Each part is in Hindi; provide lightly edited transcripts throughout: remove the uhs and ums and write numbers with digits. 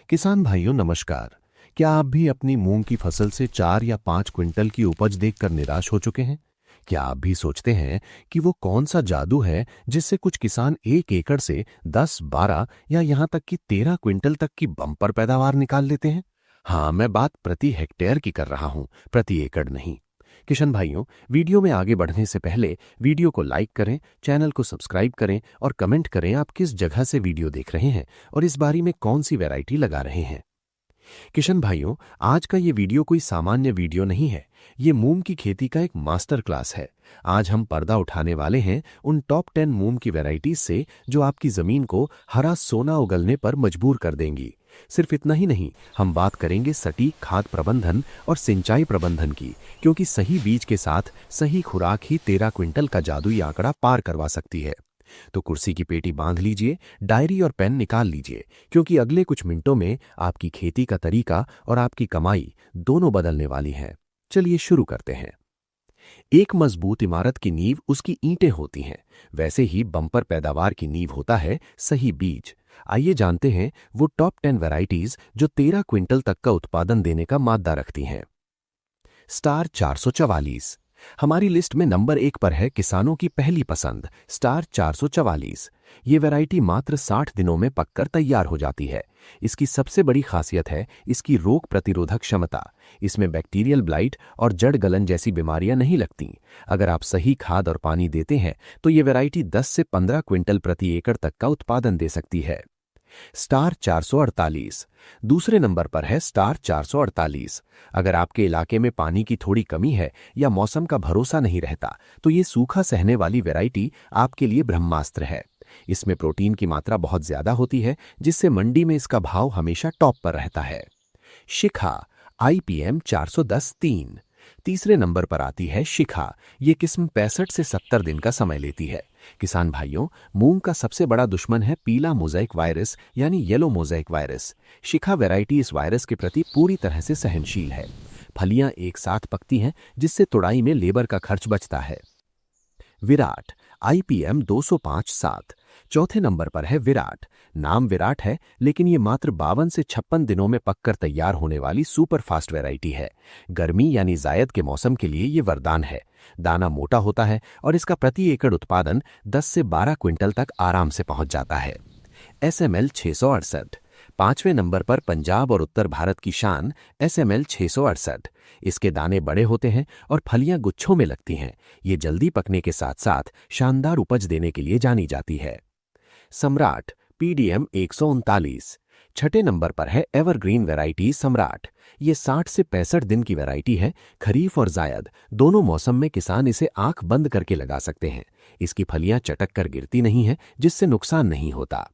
किसान भाइयों नमस्कार। क्या आप भी अपनी मूंग की फसल से 4 या 5 क्विंटल की उपज देखकर निराश हो चुके हैं? क्या आप भी सोचते हैं कि वो कौन सा जादू है जिससे कुछ किसान 1 एकड़ से 10, 12 या यहां तक कि 13 क्विंटल तक की बम्पर पैदावार निकाल लेते हैं? हाँ, मैं बात प्रति हेक्टेयर की कर रहा हूं, प्रति एकड़ नहीं। किशन भाइयों, वीडियो में आगे बढ़ने से पहले वीडियो को लाइक करें, चैनल को सब्सक्राइब करें और कमेंट करें आप किस जगह से वीडियो देख रहे हैं और इस बारी में कौन सी वैरायटी लगा रहे हैं। किशन भाइयों, आज का ये वीडियो कोई सामान्य वीडियो नहीं है। ये मूंग की खेती का एक मास्टर क्लास है। आज हम पर्दा उठाने वाले हैं उन टॉप 10 मूंग की वैरायटीज से जो आपकी जमीन को हरा सोना उगलने पर मजबूर कर देंगी। सिर्फ इतना ही नहीं, हम बात करेंगे सटीक खाद प्रबंधन और सिंचाई प्रबंधन की, क्योंकि सही बीज के साथ सही खुराक ही 13 क्विंटल का जादुई आंकड़ा पार करवा सकती है। तो कुर्सी की पेटी बांध लीजिए, डायरी और पेन निकाल लीजिए, क्योंकि अगले कुछ मिनटों में आपकी खेती का तरीका और आपकी कमाई दोनों बदलने वाली है। चलिए शुरू करते हैं। एक मजबूत इमारत की नींव उसकी ईंटें होती हैं, वैसे ही बम्पर पैदावार की नींव होता है सही बीज। आइए जानते हैं वो टॉप 10 वैरायटीज जो 13 क्विंटल तक का उत्पादन देने का मादा रखती हैं। स्टार 444 हमारी लिस्ट में नंबर 1 पर है किसानों की पहली पसंद स्टार 444। ये वैरायटी मात्र 60 दिनों में पककर तैयार हो जाती है। इसकी सबसे बड़ी खासियत है इसकी रोग प्रतिरोधक क्षमता। इसमें बैक्टीरियल ब्लाइट और जड़ गलन जैसी बीमारियां नहीं लगती। अगर आप सही खाद और पानी देते हैं तो ये वैरायटी 10 से 15 क्विंटल प्रति एकड़ तक का उत्पादन दे सकती है। स्टार 448 दूसरे नंबर पर है स्टार 448। अगर आपके इलाके में पानी की थोड़ी कमी है या मौसम का भरोसा नहीं रहता तो ये सूखा सहने वाली वैरायटी आपके लिए ब्रह्मास्त्र है। इसमें प्रोटीन की मात्रा बहुत ज्यादा होती है, जिससे मंडी में इसका भाव हमेशा टॉप पर रहता है। शिखा IPM 410-3 तीसरे नंबर पर आती है शिखा। ये किस्म 65 से 70 दिन का समय लेती है। किसान भाइयों, मूंग का सबसे बड़ा दुश्मन है पीला मोज़ेक वायरस यानी येलो मोज़ेक वायरस। शिखा वैरायटी इस वायरस के प्रति पूरी तरह से सहनशील है। फलियां एक साथ पकती हैं, जिससे तुड़ाई में लेबर का खर्च बचता है। विराट IPM 205-7 चौथे नंबर पर है विराट। नाम विराट है, लेकिन ये मात्र 52 से 56 दिनों में पककर तैयार होने वाली सुपर फास्ट वैरायटी है। गर्मी यानी जायद के मौसम के लिए ये वरदान है। दाना मोटा होता है और इसका प्रति एकड़ उत्पादन 10 से 12 क्विंटल तक आराम से पहुंच जाता है। SML 668 पांचवें नंबर पर पंजाब और उत्तर भारत की शान SML 668। इसके दाने बड़े होते हैं और फलियां गुच्छों में लगती हैं। ये जल्दी पकने के साथ साथ शानदार उपज देने के लिए जानी जाती है। सम्राट PDM 139 छठे नंबर पर है एवरग्रीन वैरायटी सम्राट। ये 60 से 65 दिन की वैरायटी है। खरीफ और जायद दोनों मौसम में किसान इसे आंख बंद करके लगा सकते हैं। इसकी फलियां चटक कर गिरती नहीं है, जिससे नुकसान नहीं होता।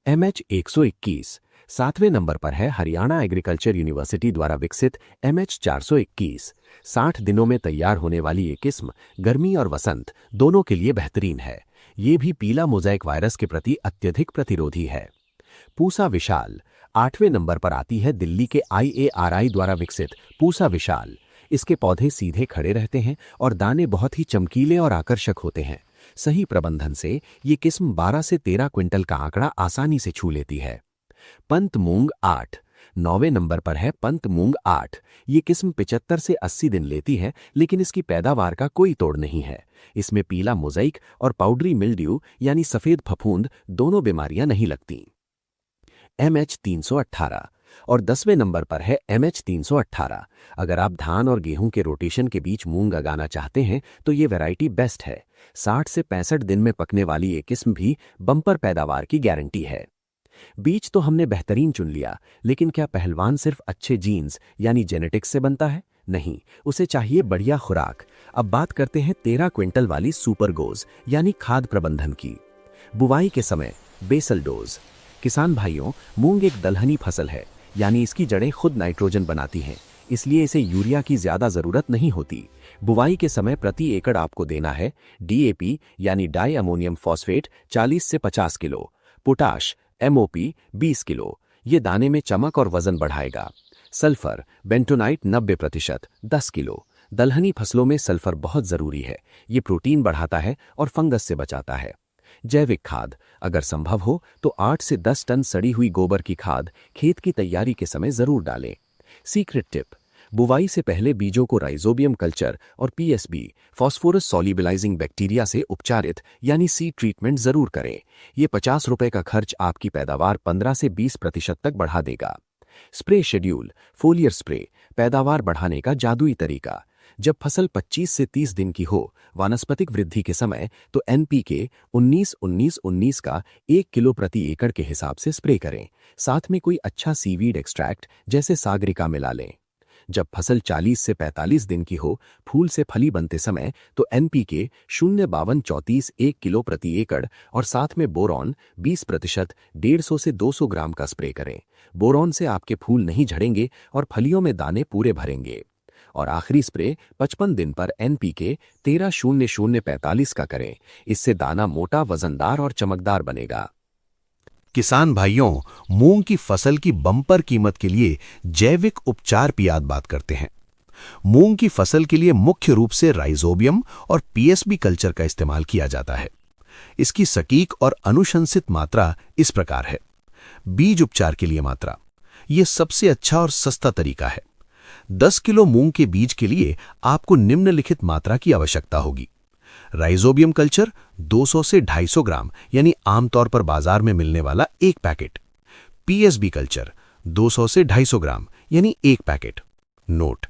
MH 121 सातवें नंबर पर है हरियाणा एग्रीकल्चर यूनिवर्सिटी द्वारा विकसित MH 421। 60 दिनों में तैयार होने वाली ये किस्म गर्मी और वसंत दोनों के लिए बेहतरीन है। ये भी पीला मोज़ेक वायरस के प्रति अत्यधिक प्रतिरोधी है। पूसा विशाल 8वें नंबर पर आती है दिल्ली के IARI द्वारा विकसित पूसा विशाल। इसके पौधे सीधे खड़े रहते हैं और दाने बहुत ही चमकीले और आकर्षक होते हैं। सही प्रबंधन से ये किस्म 12 से 13 क्विंटल का आंकड़ा आसानी से छू लेती है। पंत मूंग 8 9वें नंबर पर है पंत मूंग 8। ये किस्म 75 से 80 दिन लेती है, लेकिन इसकी पैदावार का कोई तोड़ नहीं है। इसमें पीला मोज़ेक और पाउडरी मिल्ड्यू यानी सफेद फफूंद दोनों बीमारियां नहीं लगती। MH 318 और 10वें नंबर पर है MH 318। अगर आप धान और गेहूं के रोटेशन के बीच मूंग उगाना चाहते हैं तो ये वैरायटी बेस्ट है। 60 से 65 दिन में पकने वाली ये किस्म भी बम्पर पैदावार की गारंटी है। बीज तो हमने बेहतरीन चुन लिया, लेकिन क्या पहलवान सिर्फ अच्छे जीन्स यानी जेनेटिक्स से बनता है? नहीं, उसे चाहिए बढ़िया खुराक। अब बात करते हैं 13 क्विंटल वाली सुपर गोज यानी खाद प्रबंधन की। बुवाई के समय बेसल डोज। किसान भाइयों, मूंग एक दलहनी फसल है, यानी इसकी जड़ें खुद नाइट्रोजन बनाती हैं, इसलिए इसे यूरिया की ज्यादा जरूरत नहीं होती। बुवाई के समय प्रति एकड़ आपको देना है DAP यानी डाई अमोनियम फॉस्फेट 40 से 50 किलो, पोटाश MOP 20 किलो। ये दाने में चमक और वजन बढ़ाएगा। Sulphur bentonite 90% 10 kilo. दलहनी फसलों में सल्फर बहुत जरूरी है। ये प्रोटीन बढ़ाता है और फंगस से बचाता है। जैविक खाद, अगर संभव हो तो 8 से 10 टन सड़ी हुई गोबर की खाद खेत की तैयारी के समय जरूर डालें। सीक्रेट टिप, बुवाई से पहले बीजों को राइजोबियम कल्चर और पीएसबी फॉस्फोरस सॉल्युबलाइजिंग बैक्टीरिया से उपचारित यानी सीड ट्रीटमेंट जरूर करें। ये 50 रुपए का खर्च आपकी पैदावार 15 से 20% तक बढ़ा देगा। स्प्रे शेड्यूल, फोलियर स्प्रे, पैदावार बढ़ाने का जादुई तरीका। जब फसल 25 से 30 दिन की हो, वानस्पतिक वृद्धि के समय, तो एनपीके 19-19-19 का 1 किलो प्रति एकड़ के हिसाब से स्प्रे करें। साथ में कोई अच्छा सीवीड एक्सट्रैक्ट जैसे सागरिका मिला लें। जब फसल 40 से 45 दिन की हो, फूल से फली बनते समय, तो एनपीके 0.52-34 1 किलो प्रति एकड़ और साथ में बोरॉन 20% 150 से 200 ग्राम का स्प्रे करें। बोरॉन से आपके फूल नहीं झड़ेंगे और फलियों में दाने पूरे भरेंगे। और आखिरी स्प्रे 55 दिन पर एनपीके 13-00-45 का करें। इससे दाना मोटा, वजनदार और चमकदार बनेगा। किसान भाइयों, मूंग की फसल की बम्पर कीमत के लिए जैविक उपचार की याद बात करते हैं। मूंग की फसल के लिए मुख्य रूप से राइजोबियम और पीएसबी कल्चर का इस्तेमाल किया जाता है। इसकी सटीक और अनुशंसित मात्रा इस प्रकार है। बीज उपचार के लिए मात्रा, यह सबसे अच्छा और सस्ता तरीका है। 10 किलो मूंग के बीज के लिए आपको निम्नलिखित मात्रा की आवश्यकता होगी। राइजोबियम कल्चर 200 से 250 ग्राम यानी आमतौर पर बाजार में मिलने वाला एक पैकेट। पीएसबी कल्चर 200 से 250 ग्राम यानी एक पैकेट। नोट,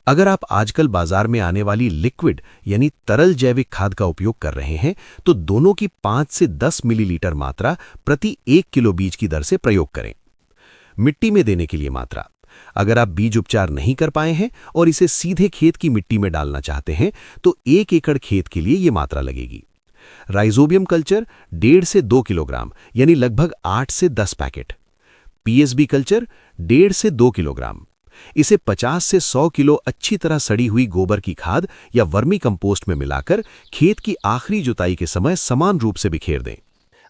अगर आप आजकल बाजार में आने वाली लिक्विड यानी तरल जैविक खाद का उपयोग कर रहे हैं तो दोनों की 5 से 10 मिलीलीटर मात्रा प्रति 1 किलो बीज की दर से प्रयोग करें। मिट्टी में देने के लिए मात्रा, अगर आप बीज उपचार नहीं कर पाए हैं और इसे सीधे खेत की मिट्टी में डालना चाहते हैं तो 1 एकड़ खेत के लिए यह मात्रा लगेगी। राइजोबियम कल्चर 1.5 से 2 किलोग्राम यानी लगभग 8 से 10 पैकेट। पीएसबी कल्चर 1.5 से 2 किलोग्राम। इसे 50 से 100 किलो अच्छी तरह सड़ी हुई गोबर की खाद या वर्मी कंपोस्ट में मिलाकर खेत की आखिरी जुताई के समय समान रूप से बिखेर दें।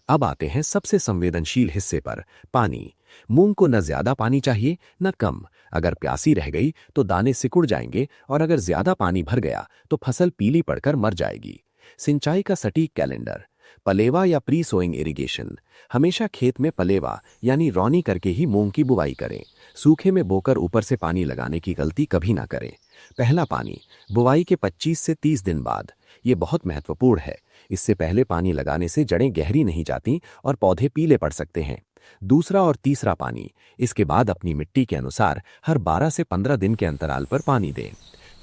अब आते हैं सबसे संवेदनशील हिस्से पर, पानी। मूंग को न ज्यादा पानी चाहिए न कम। अगर प्यासी रह गई तो दाने सिकुड़ जाएंगे और अगर ज्यादा पानी भर गया तो फसल पीली पड़कर मर जाएगी। सिंचाई का सटीक कैलेंडर, पलेवा या प्री सोइंग इरिगेशन। हमेशा खेत में पलेवा यानी रौनी करके ही मूंग की बुवाई करें। सूखे में बोकर ऊपर से पानी लगाने की गलती कभी ना करें। पहला पानी बुवाई के 25 से 30 दिन बाद। ये बहुत महत्वपूर्ण है। इससे पहले पानी लगाने से जड़ें गहरी नहीं जाती और पौधे पीले पड़ सकते हैं। दूसरा और तीसरा पानी इसके बाद अपनी मिट्टी के अनुसार हर 12 से 15 दिन के अंतराल पर पानी दें।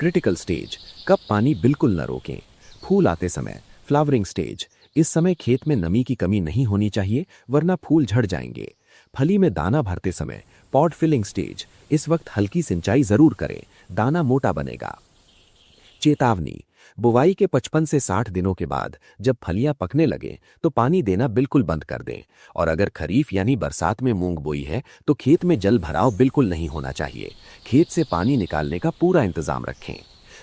क्रिटिकल स्टेज, कब पानी बिल्कुल न रोकें। फूल आते समय, फ्लावरिंग स्टेज। इस समय खेत में नमी की कमी नहीं होनी चाहिए वरना फूल झड़ जाएंगे। फली में दाना भरते समय, पॉड फिलिंग स्टेज। इस वक्त हल्की सिंचाई जरूर करें, दाना मोटा बनेगा। चेतावनी, बुवाई के 55 से 60 दिनों के बाद जब फलियां पकने लगे तो पानी देना बिल्कुल बंद कर दें। और अगर खरीफ यानी बरसात में मूंग बोई है तो खेत में जल भराव बिल्कुल नहीं होना चाहिए। खेत से पानी निकालने का पूरा इंतजाम रखें।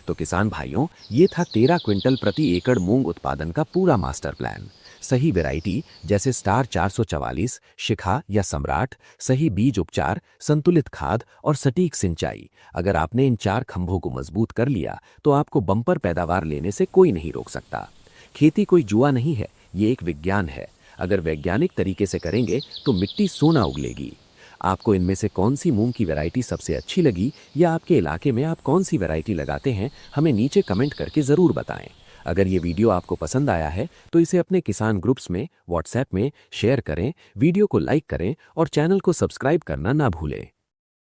तो किसान भाइयों, ये था 13 क्विंटल प्रति एकड़ मूंग उत्पादन का पूरा मास्टर प्लान। सही वैरायटी जैसे स्टार 444, शिखा या सम्राट, सही बीज उपचार, संतुलित खाद और सटीक सिंचाई। अगर आपने इन 4 खंभों को मजबूत कर लिया तो आपको बम्पर पैदावार लेने से कोई नहीं रोक सकता। खेती कोई जुआ नहीं है, ये एक विज्ञान है। अगर वैज्ञानिक तरीके से करेंगे तो मिट्टी सोना उगलेगी। आपको इनमें से कौन सी मूंग की वैरायटी सबसे अच्छी लगी या आपके इलाके में आप कौन सी वैरायटी लगाते हैं, हमें नीचे कमेंट करके ज़रूर बताएं। अगर ये वीडियो आपको पसंद आया है तो इसे अपने किसान ग्रुप्स में, व्हाट्सएप में शेयर करें, वीडियो को लाइक करें और चैनल को सब्सक्राइब करना ना भूलें।